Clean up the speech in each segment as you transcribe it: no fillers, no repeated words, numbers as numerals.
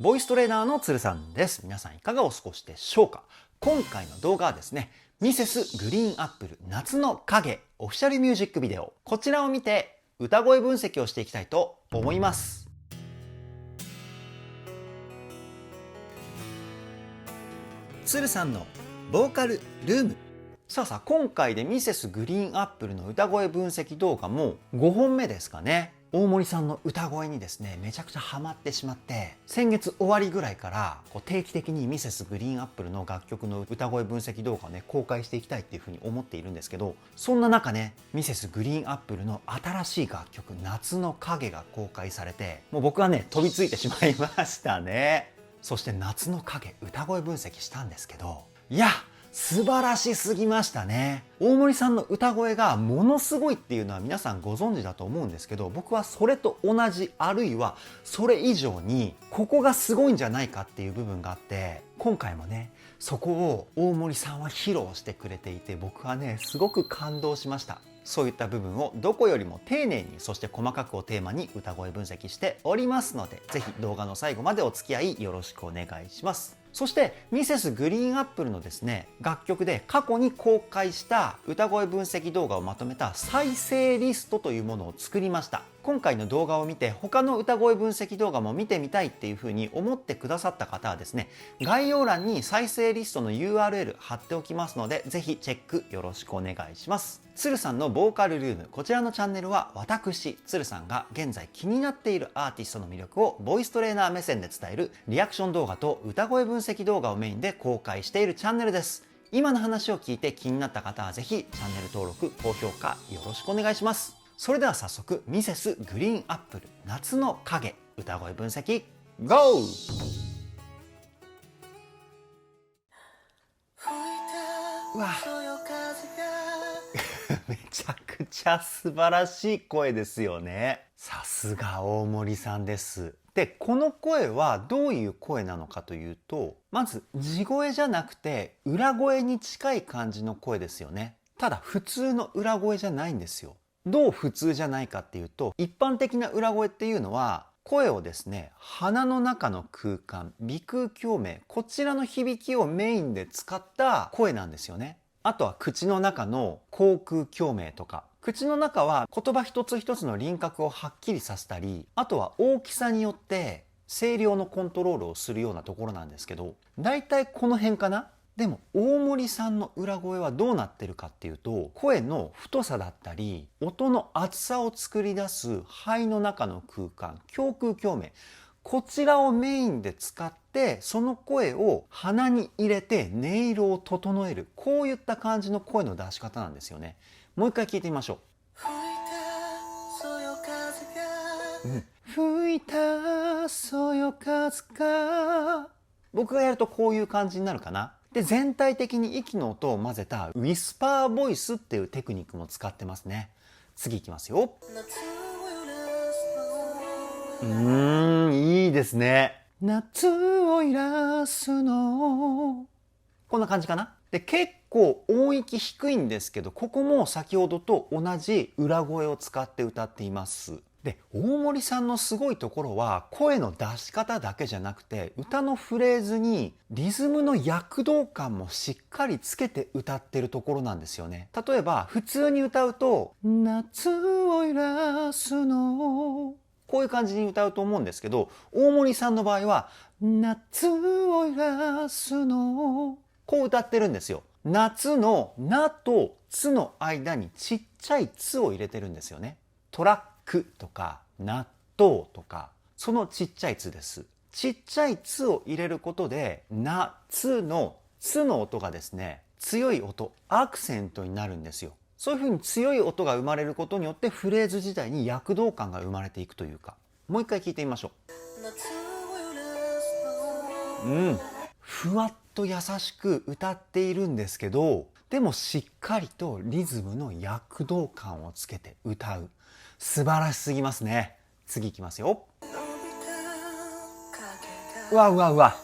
ボイストレーナーのつるさんです。皆さんいかがお過ごしでしょうか。今回の動画はですね、ミセスグリーンアップル夏の影オフィシャルミュージックビデオ、こちらを見て歌声分析をしていきたいと思います。つるさんのボーカルルーム。さあ今回でミセスグリーンアップルの歌声分析動画も5本目ですかね。大森さんの歌声にですね、めちゃくちゃハマってしまって、先月終わりぐらいから定期的にミセスグリーンアップルの楽曲の歌声分析動画をね、公開していきたいっていうふうに思っているんですけど、そんな中ね、ミセスグリーンアップルの新しい楽曲夏の影が公開されて、もう僕はね、飛びついてしまいましたね。そして夏の影歌声分析したんですけど、いや素晴らしすぎましたね。大森さんの歌声がものすごいっていうのは皆さんご存知だと思うんですけど、僕はそれと同じ、あるいはそれ以上にここがすごいんじゃないかっていう部分があって、今回もねそこを大森さんは披露してくれていて、僕はねすごく感動しました。そういった部分をどこよりも丁寧に、そして細かくをテーマに歌声分析しておりますので、ぜひ動画の最後までお付き合いよろしくお願いします。そしてミセスグリーンアップルのですね、楽曲で過去に公開した歌声分析動画をまとめた再生リストというものを作りました。今回の動画を見て他の歌声分析動画も見てみたいっていうふうに思ってくださった方はですね、概要欄に再生リストの URL 貼っておきますので、ぜひチェックよろしくお願いします。つるさんのボーカルルーム、こちらのチャンネルは私つるさんが現在気になっているアーティストの魅力をボイストレーナー目線で伝えるリアクション動画と歌声分析動画をメインで公開しているチャンネルです。今の話を聞いて気になった方はぜひチャンネル登録高評価よろしくお願いします。それでは早速ミセスグリーンアップル夏の影歌声分析 GO!うわめちゃくちゃ素晴らしい声ですよね。さすが大森さんです。で、この声はどういう声なのかというと、まず地声じゃなくて裏声に近い感じの声ですよね。ただ普通の裏声じゃないんですよ。どう普通じゃないかっていうと、一般的な裏声っていうのは声をですね、鼻の中の空間、鼻腔共鳴、こちらの響きをメインで使った声なんですよね。あとは口の中の口腔共鳴とか、口の中は言葉一つ一つの輪郭をはっきりさせたり、あとは大きさによって声量のコントロールをするようなところなんですけど、だいたいこの辺かな。でも大森さんの裏声はどうなってるかっていうと、声の太さだったり音の厚さを作り出す肺の中の空間、胸腔共鳴、こちらをメインで使ってその声を鼻に入れて音色を整える、こういった感じの声の出し方なんですよね。もう一回聞いてみましょう。吹いたそよ風が、僕がやるとこういう感じになるかな。で、全体的に息の音を混ぜたウィスパーボイスっていうテクニックも使ってますね。次いきますよ。いいですね。夏をいらすの。こんな感じかな。で、結構音域低いんですけど、ここも先ほどと同じ裏声を使って歌っています。で、大森さんのすごいところは声の出し方だけじゃなくて、歌のフレーズにリズムの躍動感もしっかりつけて歌ってるところなんですよね。例えば普通に歌うと夏をいらすの、こういう感じに歌うと思うんですけど、大森さんの場合は夏をいらすの、こう歌ってるんですよ。夏のなとつの間にちっちゃいつを入れてるんですよね。トラックとか納豆とか、そのちっちゃいつです。ちっちゃいつを入れることでなつのつの音がですね、強い音、アクセントになるんですよ。そういうふうに強い音が生まれることによってフレーズ自体に躍動感が生まれていくというか。もう一回聞いてみましょう。ふわっと優しく歌っているんですけど、でもしっかりとリズムの躍動感をつけて歌う。素晴らしすぎますね。次いきますよ。うわうわうわ。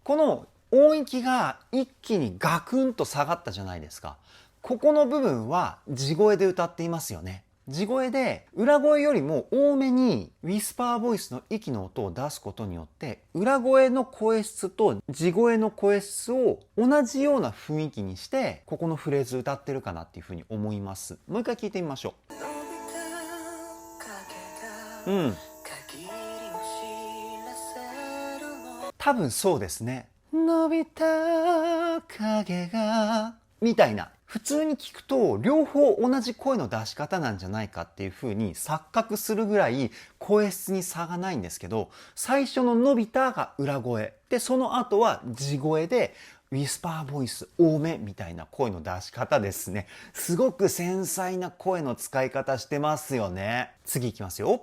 この音域が一気にガクンと下がったじゃないですか。ここの部分は地声で歌っていますよね。地声で裏声よりも多めにウィスパーボイスの息の音を出すことによって裏声の声質と地声の声質を同じような雰囲気にしてここのフレーズ歌ってるかなっていうふうに思います。もう一回聞いてみましょう。多分そうですね。伸びた影がみたいな。普通に聞くと両方同じ声の出し方なんじゃないかっていう風に錯覚するぐらい声質に差がないんですけど、最初の伸びたが裏声で、その後は地声でウィスパーボイス多めみたいな声の出し方ですね。すごく繊細な声の使い方してますよね。次いきますよ。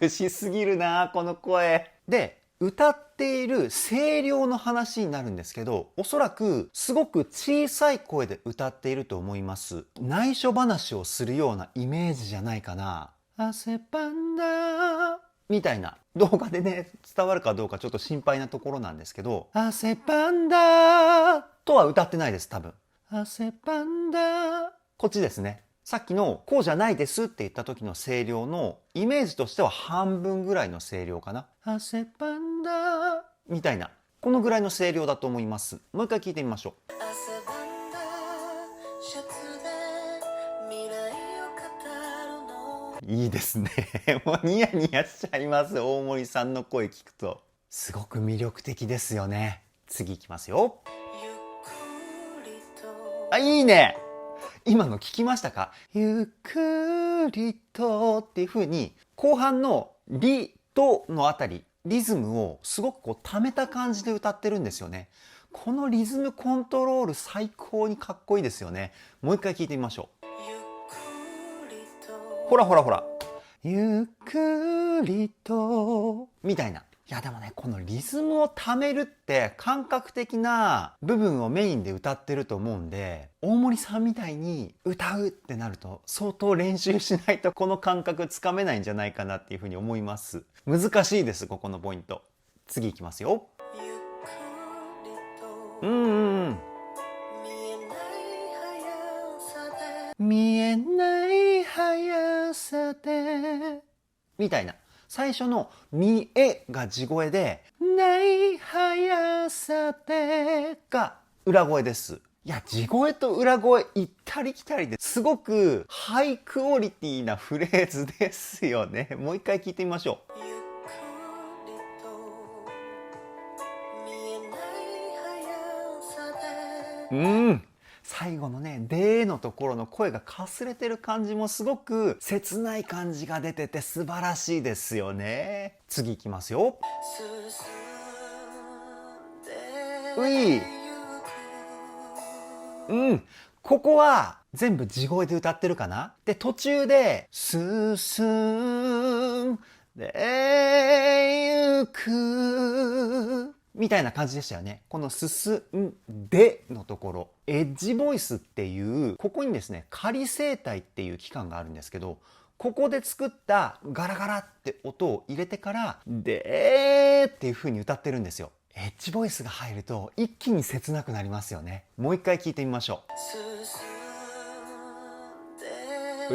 美しすぎるなこの声で、歌っている声量の話になるんですけど、おそらくすごく小さい声で歌っていると思います。内緒話をするようなイメージじゃないかな。汗ばんだみたいな。動画でね伝わるかどうかちょっと心配なところなんですけど、汗ばんだとは歌ってないです。多分汗ばんだこっちですね。さっきのこうじゃないですって言った時の声量のイメージとしては半分ぐらいの声量かな。汗ばんだみたいな、このぐらいの声量だと思います。もう一回聞いてみましょう。いいですね。もうニヤニヤしちゃいます。大森さんの声聞くとすごく魅力的ですよね。次いきますよ。あ、いいね。今の聞きましたか？ゆっくりとっていう風に後半のリとのあたりリズムをすごくこう溜めた感じで歌ってるんですよね。このリズムコントロール最高にかっこいいですよね。もう一回聞いてみましょう。ほらほらほら、ゆっくりとみたいな。いやでもね、このリズムをためるって感覚的な部分をメインで歌ってると思うんで、大森さんみたいに歌うってなると相当練習しないとこの感覚つかめないんじゃないかなっていうふうに思います。難しいです、ここのポイント。次いきますよ。見えない速さでみたいな。最初の見えが地声で、ない速さでが裏声です。いや、地声と裏声行ったり来たりですごくハイクオリティなフレーズですよね。もう一回聞いてみましょう。最後のね、でのところの声がかすれてる感じもすごく切ない感じが出てて素晴らしいですよね。次いきますよ。ここは全部地声で歌ってるかな。で、途中で進んでゆくみたいな感じでしたよね。この進んでのところ、エッジボイスっていうここにですね、仮声帯っていう器官があるんですけど、ここで作ったガラガラって音を入れてからでっていう風に歌ってるんですよ。エッジボイスが入ると一気に切なくなりますよね。もう一回聞いてみましょう。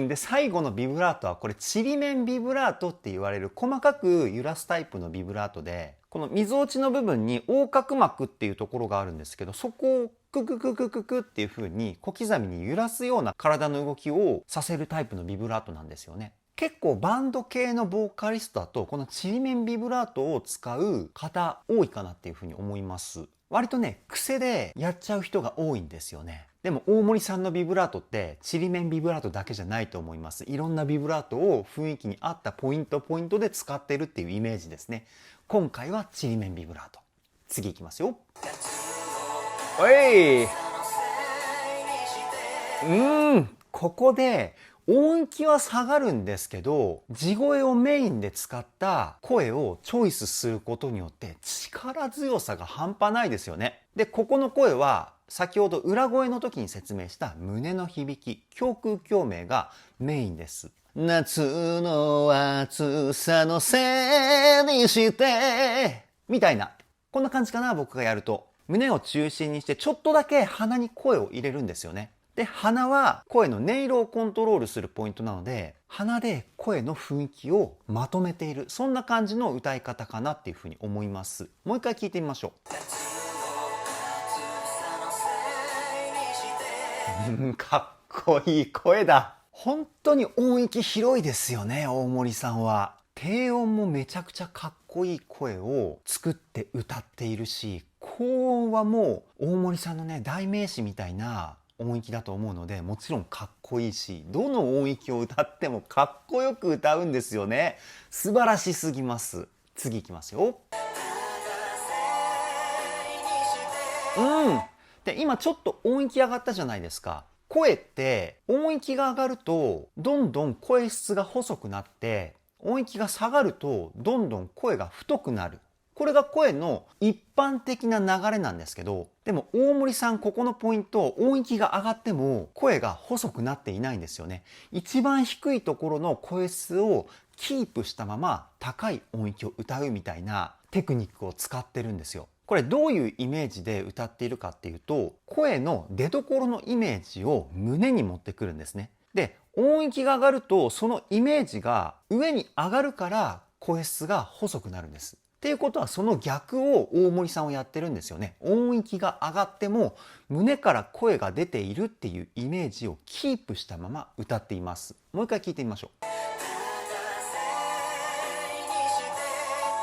で最後のビブラートはこれちりめんビブラートって言われる細かく揺らすタイプのビブラートで、このみぞおちの部分に横隔膜っていうところがあるんですけど、そこをククククククっていう風に小刻みに揺らすような体の動きをさせるタイプのビブラートなんですよね。結構バンド系のボーカリストだとこのちりめんビブラートを使う方多いかなっていう風に思います。割とね、癖でやっちゃう人が多いんですよね。でも大森さんのビブラートってちりめんビブラートだけじゃないと思います。いろんなビブラートを雰囲気に合ったポイントで使ってるっていうイメージですね。今回はちりめんビブラート。次いきますよ。ここで音域は下がるんですけど、地声をメインで使った声をチョイスすることによって力強さが半端ないですよね。で、ここの声は先ほど裏声の時に説明した胸の響き、胸腔共鳴がメインです。夏の暑さのせいにしてみたいな。こんな感じかな、僕がやると。胸を中心にしてちょっとだけ鼻に声を入れるんですよね。で、鼻は声の音色をコントロールするポイントなので、鼻で声の雰囲気をまとめている、そんな感じの歌い方かなっていうふうに思います。もう一回聞いてみましょう。かっこいい声だ。本当に音域広いですよね、大森さんは。低音もめちゃくちゃかっこいい声を作って歌っているし、高音はもう大森さんのね、代名詞みたいな音域だと思うので、もちろんかっこいいし、どの音域を歌ってもかっこよく歌うんですよね。素晴らしすぎます。次いきますよ。で、今ちょっと音域上がったじゃないですか。声って音域が上がるとどんどん声質が細くなって、音域が下がるとどんどん声が太くなる。これが声の一般的な流れなんですけど、でも大森さんここのポイント、音域が上がっても声が細くなっていないんですよね。一番低いところの声質をキープしたまま高い音域を歌うみたいなテクニックを使ってるんですよ。これどういうイメージで歌っているかっていうと、声の出所のイメージを胸に持ってくるんですね。で、音域が上がるとそのイメージが上に上がるから声質が細くなるんです。っていうことはその逆を大森さんはやってるんですよね。音域が上がっても胸から声が出ているっていうイメージをキープしたまま歌っています。もう一回聞いてみましょう。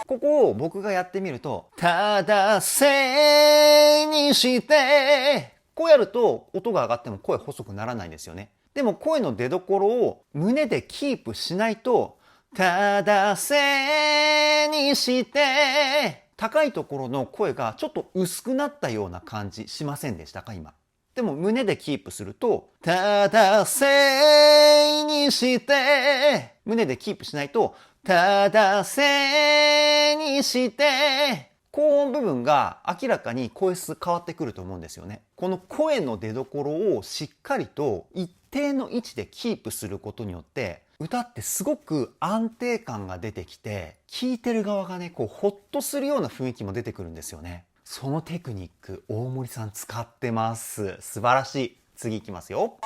ここを僕がやってみると、ただせにして、こうやると音が上がっても声細くならないんですよね。でも声の出所を胸でキープしないと、ただせにして、高いところの声がちょっと薄くなったような感じしませんでしたか今。でも胸でキープすると、ただせにして、胸でキープしないと、ただせにして、高音部分が明らかに声質変わってくると思うんですよね。この声の出所をしっかりと一定の位置でキープすることによって、歌ってすごく安定感が出てきて、聴いてる側がね、こうホッとするような雰囲気も出てくるんですよね。そのテクニック、大森さん使ってます。素晴らしい。次いきますよ。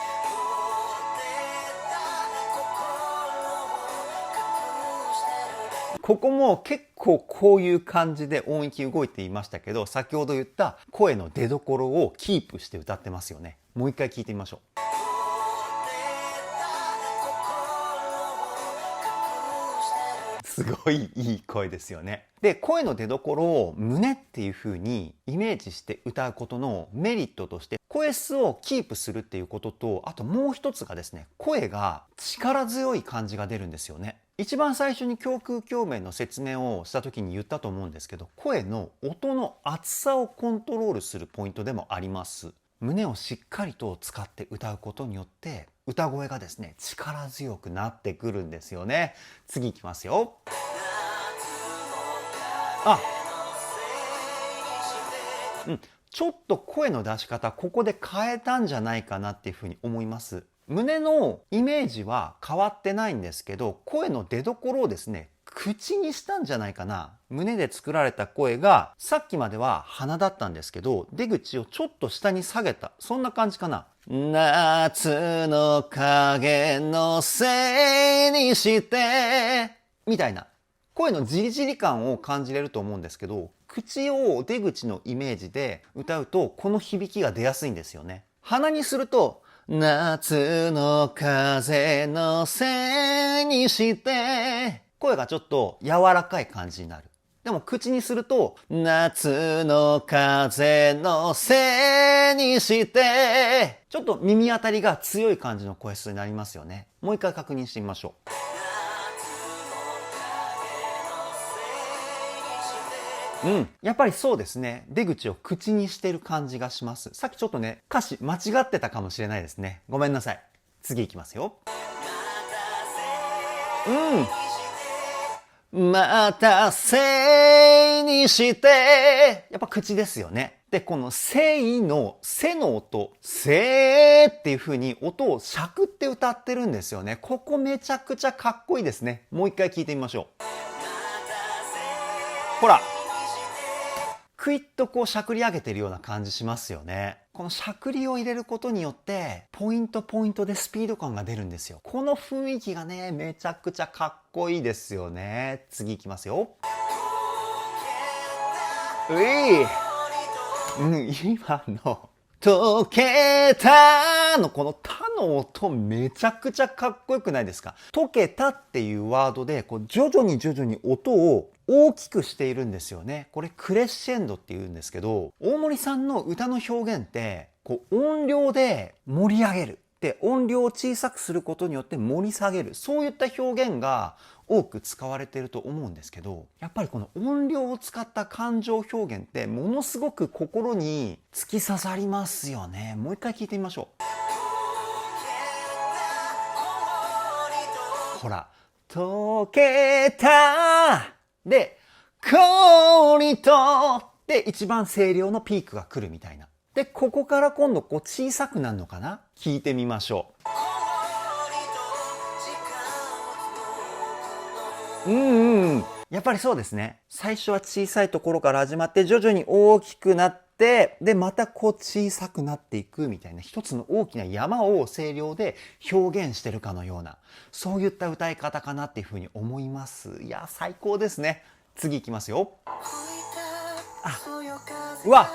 ここも結構こういう感じで音域動いていましたけど、先ほど言った声の出所をキープして歌ってますよね。もう一回聞いてみましょう。すごいいい声ですよね。で、声の出所を胸っていう風にイメージして歌うことのメリットとして、声質をキープするっていうことと、あともう一つがですね、声が力強い感じが出るんですよね。一番最初に胸腔鏡面の説明をした時に言ったと思うんですけど、声の音の厚さをコントロールするポイントでもあります。胸をしっかりと使って歌うことによって歌声がですね、力強くなってくるんですよね。次いきますよ。ちょっと声の出し方ここで変えたんじゃないかなっていうふうに思います。胸のイメージは変わってないんですけど、声の出所をですね、口にしたんじゃないかな。胸で作られた声がさっきまでは鼻だったんですけど、出口をちょっと下に下げた、そんな感じかな。夏の影のせいにしてみたいな声のジリジリ感を感じれると思うんですけど、口を出口のイメージで歌うとこの響きが出やすいんですよね。鼻にすると夏の風のせいにして声がちょっと柔らかい感じになる。でも口にすると夏の風のせいにしてちょっと耳当たりが強い感じの声質になりますよね。もう一回確認してみましょう。やっぱりそうですね。出口を口にしてる感じがします。さっきちょっとね、歌詞間違ってたかもしれないですね。ごめんなさい。次いきますよ。またせいにしてやっぱ口ですよね。で、このせいのせの音、せーっていう風に音をしゃくって歌ってるんですよね。ここめちゃくちゃかっこいいですね。もう一回聞いてみましょう。ほら。クイッとこうしゃくり上げてるような感じしますよね。このしゃくりを入れることによってポイントでスピード感が出るんですよ。この雰囲気がねめちゃくちゃかっこいいですよね。次いきますよ。今の溶けたのこの「た」の音めちゃくちゃかっこよくないですか？溶けたっていうワードでこう徐々に音を大きくしているんですよね。これクレッシェンドって言うんですけど、大森さんの歌の表現ってこう音量で盛り上げるで音量を小さくすることによって盛り下げる、そういった表現が多く使われていると思うんですけど、やっぱりこの音量を使った感情表現ってものすごく心に突き刺さりますよね。もう一回聞いてみましょう。ほら、溶けたで氷とで一番声量のピークが来るみたいな。でここから今度こう小さくなるのかな。聞いてみましょう。やっぱりそうですね。最初は小さいところから始まって徐々に大きくなってでまたこう小さくなっていくみたいな、一つの大きな山を声量で表現してるかのような、そういった歌い方かなっていうふうに思います。いや最高ですね。次いきますよ。うわ、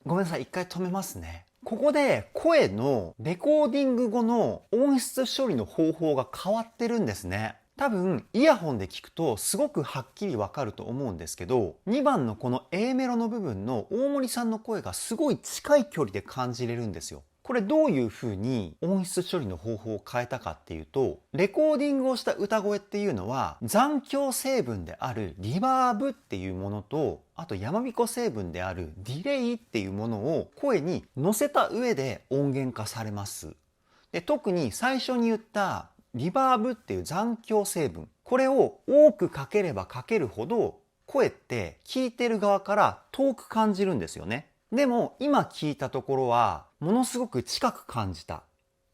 ごめんなさい、一回止めますね。ここで声のレコーディング後の音質処理の方法が変わってるんですね。多分イヤホンで聞くとすごくはっきりわかると思うんですけど、2番のこの A メロの部分の大森さんの声がすごい近い距離で感じれるんですよ。これどういう風に音質処理の方法を変えたかっていうと、レコーディングをした歌声っていうのは残響成分であるリバーブっていうものと、あと山彦成分であるディレイっていうものを声に乗せた上で音源化されます。で特に最初に言ったリバーブっていう残響成分、これを多くかければかけるほど声って聞いてる側から遠く感じるんですよね。でも今聞いたところはものすごく近く感じた。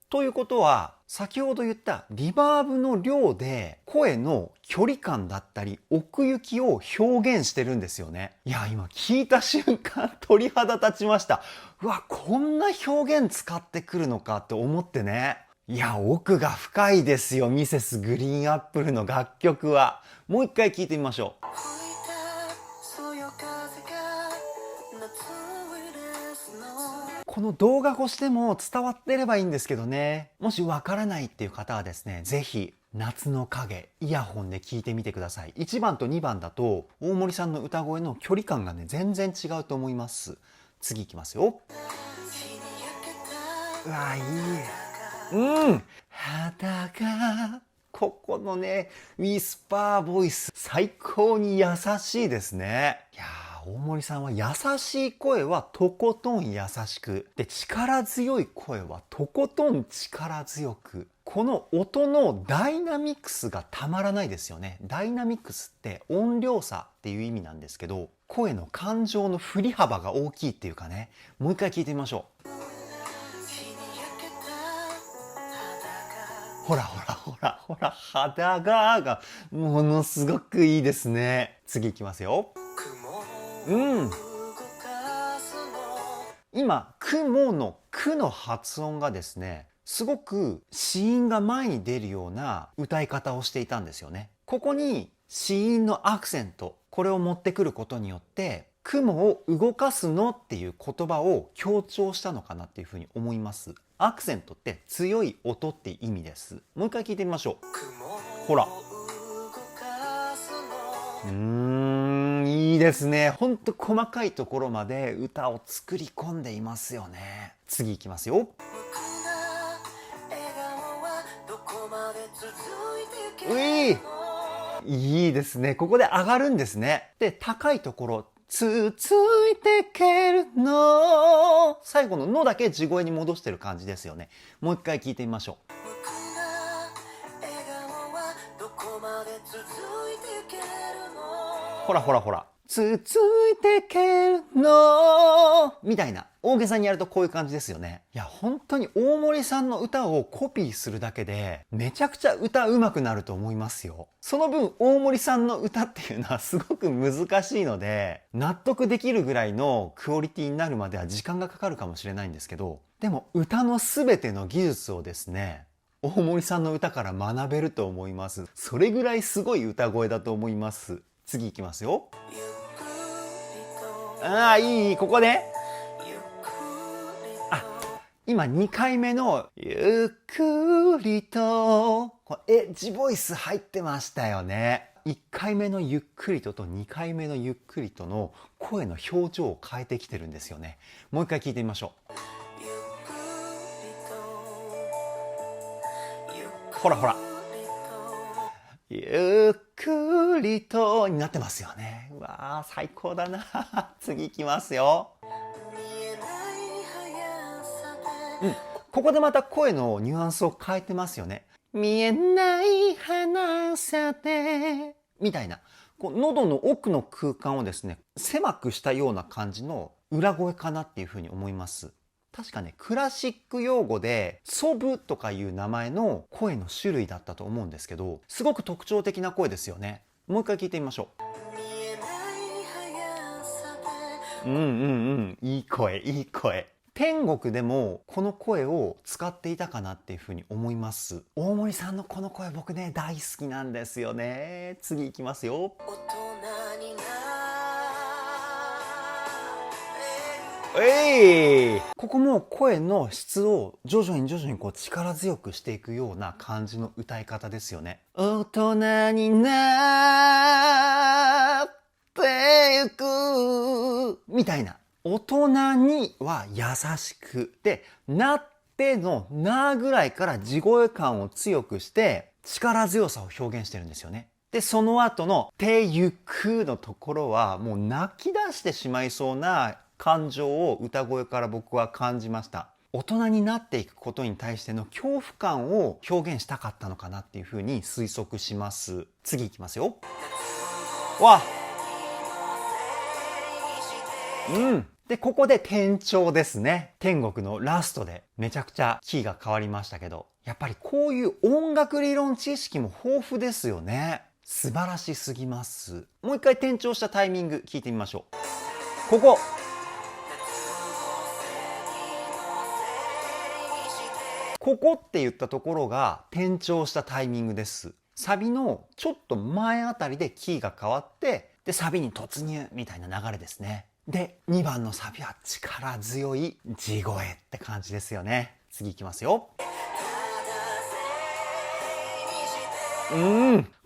ということは先ほど言ったリバーブの量で声の距離感だったり奥行きを表現してるんですよね。いや今聞いた瞬間鳥肌立ちました。うわこんな表現使ってくるのかって思ってね。いや奥が深いですよ、ミセスグリーンアップルの楽曲は。もう一回聞いてみましょう。この動画越しでも伝わってればいいんですけどね。もしわからないっていう方はですね、ぜひ夏の影イヤホンで聞いてみてください。1番と2番だと大森さんの歌声の距離感がね全然違うと思います。次いきますよ。うわいい。肌がここのねウィスパーボイス最高に優しいですね。いやー大森さんは優しい声はとことん優しくで、力強い声はとことん力強く、この音のダイナミックスがたまらないですよね。ダイナミックスって音量差っていう意味なんですけど、声の感情の振り幅が大きいっていうかね。もう一回聞いてみましょう。ほら肌がものすごくいいですね。次いきますよ。今雲のくの発音がですねすごく子音が前に出るような歌い方をしていたんですよね。ここに子音のアクセント、これを持ってくることによって雲を動かすのっていう言葉を強調したのかなっていうふうに思います。アクセントって強い音って意味です。もう一回聞いてみましょう。ほらいいですね。ほんと細かいところまで歌を作り込んでいますよね。次いきますよ。いいですね。ここで上がるんですね。で高いところ続いてけるの、最後ののだけ地声に戻してる感じですよね。もう一回聞いてみましょう。ほらつついてけるのみたいな大げさにやるとこういう感じですよね。いや本当に大森さんの歌をコピーするだけでめちゃくちゃ歌うまくなると思いますよ。その分大森さんの歌っていうのはすごく難しいので納得できるぐらいのクオリティになるまでは時間がかかるかもしれないんですけど、でも歌の全ての技術をですね大森さんの歌から学べると思います。それぐらいすごい歌声だと思います。次いきますよ。いいここね。今2回目のゆっくりとエッジボイス入ってましたよね。1回目のゆっくりとと2回目のゆっくりとの声の表情を変えてきてるんですよね。もう一回聞いてみましょう。ほらほら、ゆっくりとになってますよね。うわー最高だな。次いきますよ。ここでまた声のニュアンスを変えてますよね。見えない花さでみたいな、喉の奥の空間をですね狭くしたような感じの裏声かなっていうふうに思います。確かねクラシック用語でソブとかいう名前の声の種類だったと思うんですけど、すごく特徴的な声ですよね。もう一回聞いてみましょう。いい声いい声。天国でもこの声を使っていたかなっていうふうに思います。大森さんのこの声僕ね大好きなんですよね。次いきますよ。ここも声の質を徐々に力強くしていくような感じの歌い方ですよね。大人になってゆくみたいな。大人には優しくで、なってのなぐらいから地声感を強くして力強さを表現してるんですよね。でその後のてゆくのところはもう泣き出してしまいそうな感情を歌声から僕は感じました。大人になっていくことに対しての恐怖感を表現したかったのかなっていうふうに推測します。次いきますよ。わでここで転調ですね。天国のラストでめちゃくちゃキーが変わりましたけど、やっぱりこういう音楽理論知識も豊富ですよね。素晴らしすぎます。もう一回転調したタイミング聞いてみましょう。ここって言ったところが転調したタイミングです。サビのちょっと前あたりでキーが変わってでサビに突入みたいな流れですね。で2番のサビは力強い地声って感じですよね。次いきますよ。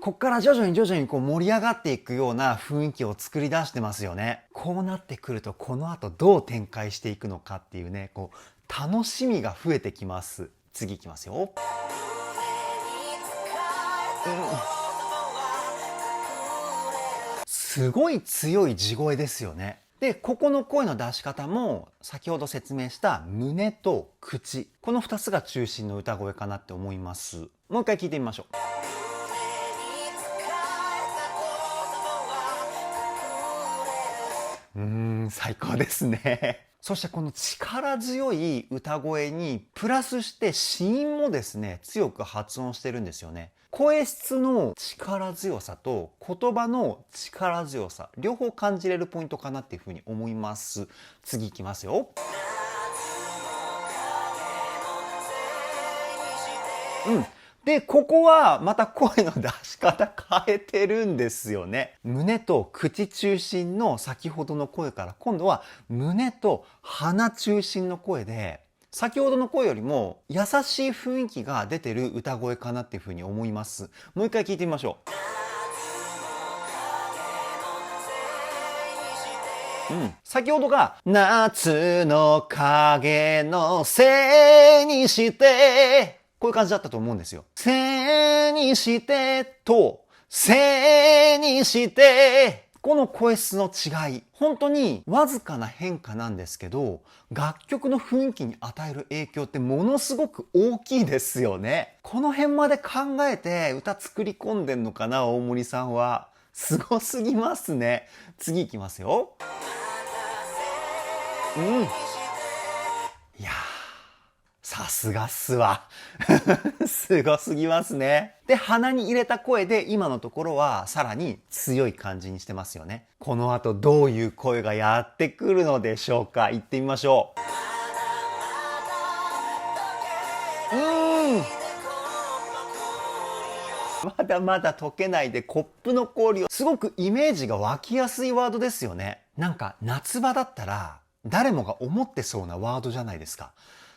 こっから徐々に盛り上がっていくような雰囲気を作り出してますよね。こうなってくるとこの後どう展開していくのかっていうね楽しみが増えてきます。次いきますよ。すごい強い地声ですよね。でここの声の出し方も先ほど説明した胸と口、この2つが中心の歌声かなって思います。もう一回聞いてみましょう。最高ですね。そしてこの力強い歌声にプラスして子音もですね強く発音してるんですよね。声質の力強さと言葉の力強さ両方感じれるポイントかなっていうふうに思います。次いきますよ。でここはまた声の出し方変えてるんですよね。胸と口中心の先ほどの声から今度は胸と鼻中心の声で、先ほどの声よりも優しい雰囲気が出てる歌声かなっていうふうに思います。もう一回聞いてみましょう。先ほどが夏の影のせいにしてこういう感じだったと思うんですよ。せにしてとせにしてこの声質の違い、本当にわずかな変化なんですけど楽曲の雰囲気に与える影響ってものすごく大きいですよね。この辺まで考えて歌作り込んでんのかな大森さんは。すごすぎますね。次いきますよ。うん。いやー、さすがっすわ。すごすぎますね。で、鼻に入れた声で今のところはさらに強い感じにしてますよね。この後どういう声がやってくるのでしょうか。行ってみましょう。まだまだ溶けないでコップの氷を、すごくイメージが湧きやすいワードですよね。なんか夏場だったら誰もが思ってそうなワードじゃないですか。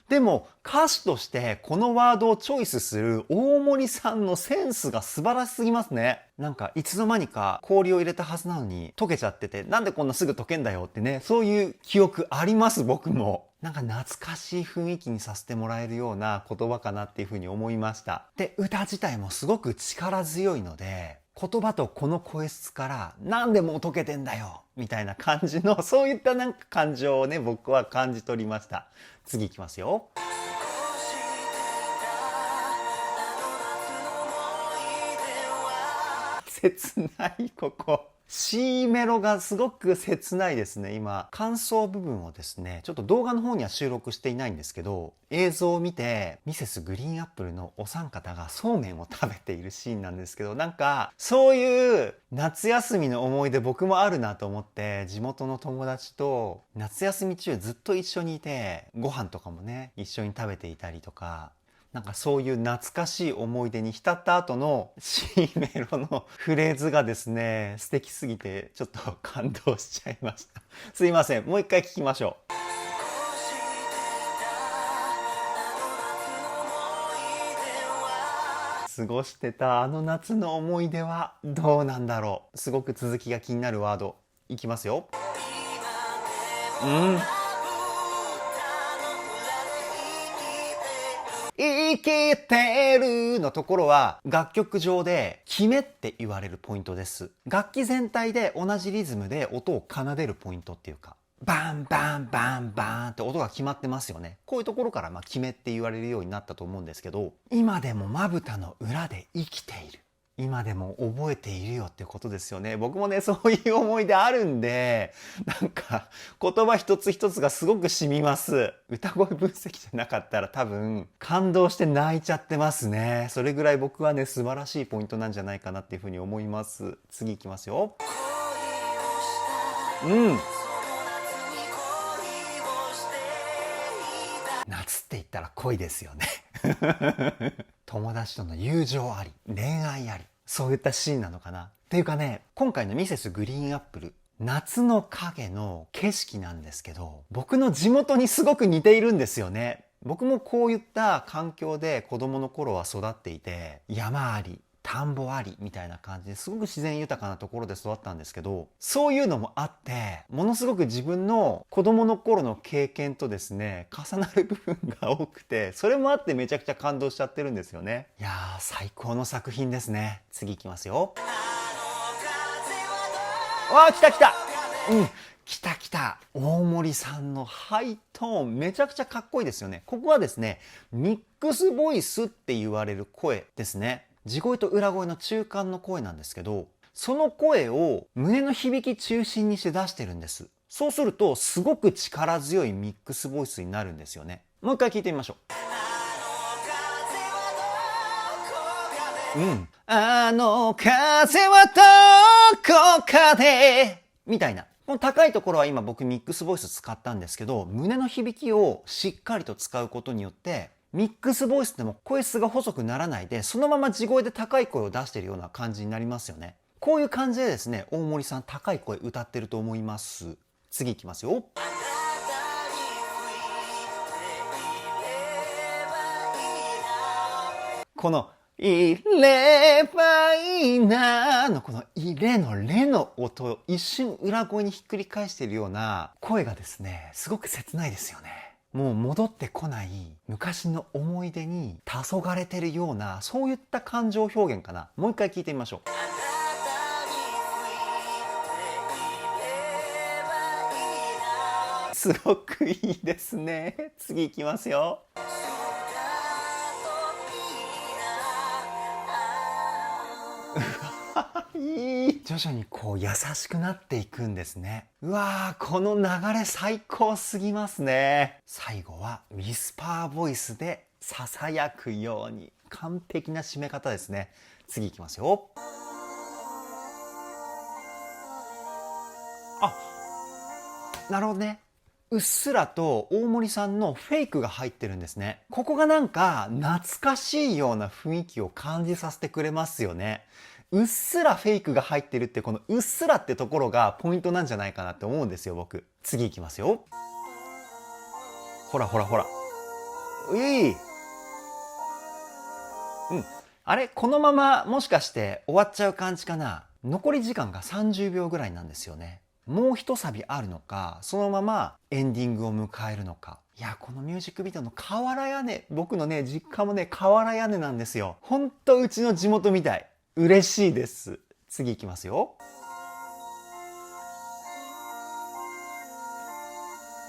でも歌手としてこのワードをチョイスする大森さんのセンスが素晴らしすぎますね。なんかいつの間にか氷を入れたはずなのに溶けちゃってて、なんでこんなすぐ溶けんだよってね、そういう記憶あります、僕も。なんか懐かしい雰囲気にさせてもらえるような言葉かなっていうふうに思いました。で、歌自体もすごく力強いので、言葉とこの声質からなんでもう溶けてんだよみたいな感じの、そういったなんか感情をね、僕は感じ取りました。次いきますよ。切ないここ。C メロがすごく切ないですね。今、感想部分をですね、ちょっと動画の方には収録していないんですけど、映像を見て、ミセスグリーンアップルのお三方がそうめんを食べているシーンなんですけど、なんか、そういう夏休みの思い出僕もあるなと思って、地元の友達と夏休み中ずっと一緒にいて、ご飯とかもね、一緒に食べていたりとか、なんかそういう懐かしい思い出に浸った後の C メロのフレーズがですね、素敵すぎてちょっと感動しちゃいました。すいません。もう一回聞きましょう。過ごしてたあの夏の思い出はどうなんだろう。すごく続きが気になるワード。いきますよ。うん。生きてるのところは楽曲上で決めって言われるポイントです。楽器全体で同じリズムで音を奏でるポイントっていうか、バンバンバンバンって音が決まってますよね。こういうところから決めって言われるようになったと思うんですけど、今でもまぶたの裏で生きている。今でも覚えているよってことですよね。僕もね、そういう思い出あるんで、なんか言葉一つ一つがすごく染みます。歌声分析じゃなかったら多分感動して泣いちゃってますね。それぐらい僕はね、素晴らしいポイントなんじゃないかなっていうふうに思います。次いきますよ。うん。夏って言ったら恋ですよね。友達との友情あり、恋愛あり、そういったシーンなのかな。っていうかね、今回のミセスグリーンアップル、夏の影の景色なんですけど、僕の地元にすごく似ているんですよね。僕もこういった環境で子供の頃は育っていて、山あり、田んぼありみたいな感じですごく自然豊かなところで育ったんですけど、そういうのもあってものすごく自分の子供の頃の経験とですね重なる部分が多くて、それもあってめちゃくちゃ感動しちゃってるんですよね。いやー、最高の作品ですね。次いきますよ。わー、来た来た。うん、来た来た。大森さんのハイトーンめちゃくちゃかっこいいですよね。ここはですねミックスボイスって言われる声ですね。地声と裏声の中間の声なんですけど、その声を胸の響き中心にして出してるんです。そうするとすごく力強いミックスボイスになるんですよね。もう一回聞いてみましょう。うん。あの風はどこかでみたいな。この高いところは今僕ミックスボイス使ったんですけど、胸の響きをしっかりと使うことによってミックスボイスでも声質が細くならないで、そのまま地声で高い声を出しているような感じになりますよね。こういう感じでですね、大森さん高い声歌ってると思います。次いきますよ。このいればいいなのこのいれのれの音を一瞬裏声にひっくり返しているような声がですね、すごく切ないですよね。もう戻ってこない昔の思い出に黄昏てるような、そういった感情表現かな。もう一回聞いてみましょう。すごくいいですね。次いきますよ。いい。徐々にこう優しくなっていくんですね。うわー、この流れ最高すぎますね。最後はウィスパーボイスでささやくように、完璧な締め方ですね。次いきますよ。あ、なるほどね。うっすらと大森さんのフェイクが入ってるんですね。ここがなんか懐かしいような雰囲気を感じさせてくれますよね。うっすらフェイクが入ってるって、このうっすらってところがポイントなんじゃないかなって思うんですよ、僕。次いきますよ。ほらほらほら。うい。うん。あれこのままもしかして終わっちゃう感じかな。残り時間が30秒ぐらいなんですよね。もう一サビあるのか、そのままエンディングを迎えるのか。いや、このミュージックビデオの瓦屋根、僕のね、実家もね、瓦屋根なんですよ。ほんとうちの地元みたい。嬉しいです。次いきますよ。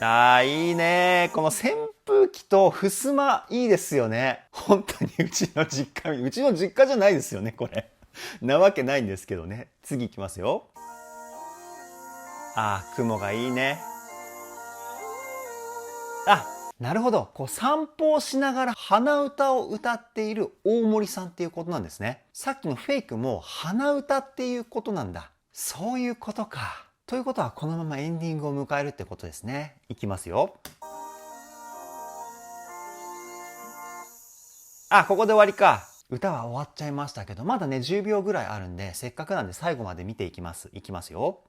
あー、いいね。この扇風機と襖いいですよね。本当にうちの実家、うちの実家じゃないですよね、これ。なわけないんですけどね。次いきますよ。あー、雲がいいね。あ、なるほど。こう散歩をしながら鼻歌を歌っている大森さんっていうことなんですね。さっきのフェイクも鼻歌っていうことなんだ。そういうことか。ということはこのままエンディングを迎えるってことですね。いきますよ。あ、ここで終わりか。歌は終わっちゃいましたけど、まだね、10秒ぐらいあるんで、せっかくなんで最後まで見ていきます。いきますよ。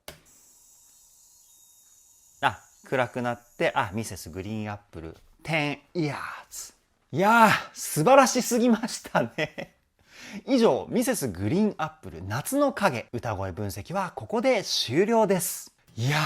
あ、暗くなって、あ、ミセスグリーンアップル、10 years。いやー、素晴らしすぎましたね。以上、ミセスグリーンアップル夏の影歌声分析はここで終了です。いやー、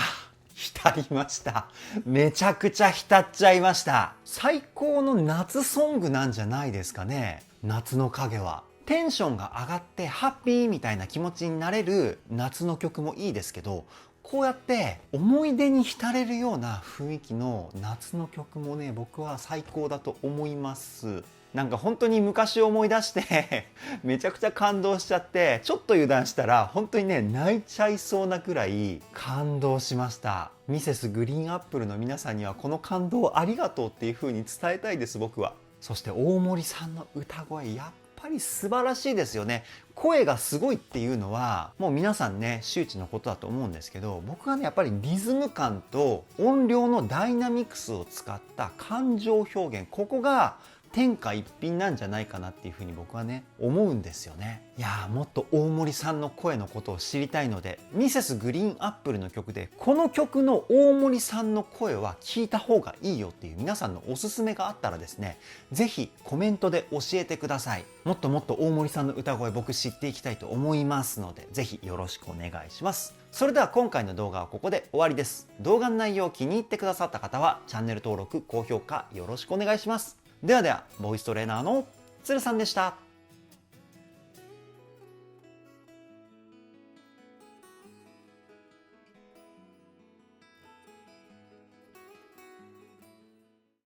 浸りました。めちゃくちゃ浸っちゃいました。最高の夏ソングなんじゃないですかね。夏の影は。テンションが上がってハッピーみたいな気持ちになれる夏の曲もいいですけど、こうやって思い出に浸れるような雰囲気の夏の曲もね、僕は最高だと思います。なんか本当に昔を思い出してめちゃくちゃ感動しちゃって、ちょっと油断したら本当にね、泣いちゃいそうなくらい感動しました。ミセスグリーンアップルの皆さんにはこの感動をありがとうっていう風に伝えたいです、僕は。そして大森さんの歌声、やっぱり素晴らしいですよね。声がすごいっていうのはもう皆さんね周知のことだと思うんですけど、僕はねやっぱりリズム感と音量のダイナミクスを使った感情表現、ここが天下一品なんじゃないかなっていうふうに僕はね思うんですよね。いやー、もっと大森さんの声のことを知りたいので、ミセスグリーンアップルの曲でこの曲の大森さんの声は聞いた方がいいよっていう皆さんのおすすめがあったらですね、ぜひコメントで教えてください。もっともっと大森さんの歌声僕知っていきたいと思いますので、ぜひよろしくお願いします。それでは今回の動画はここで終わりです。動画の内容を気に入ってくださった方はチャンネル登録、高評価よろしくお願いします。ではでは、ボイストレーナーのつるさんでした。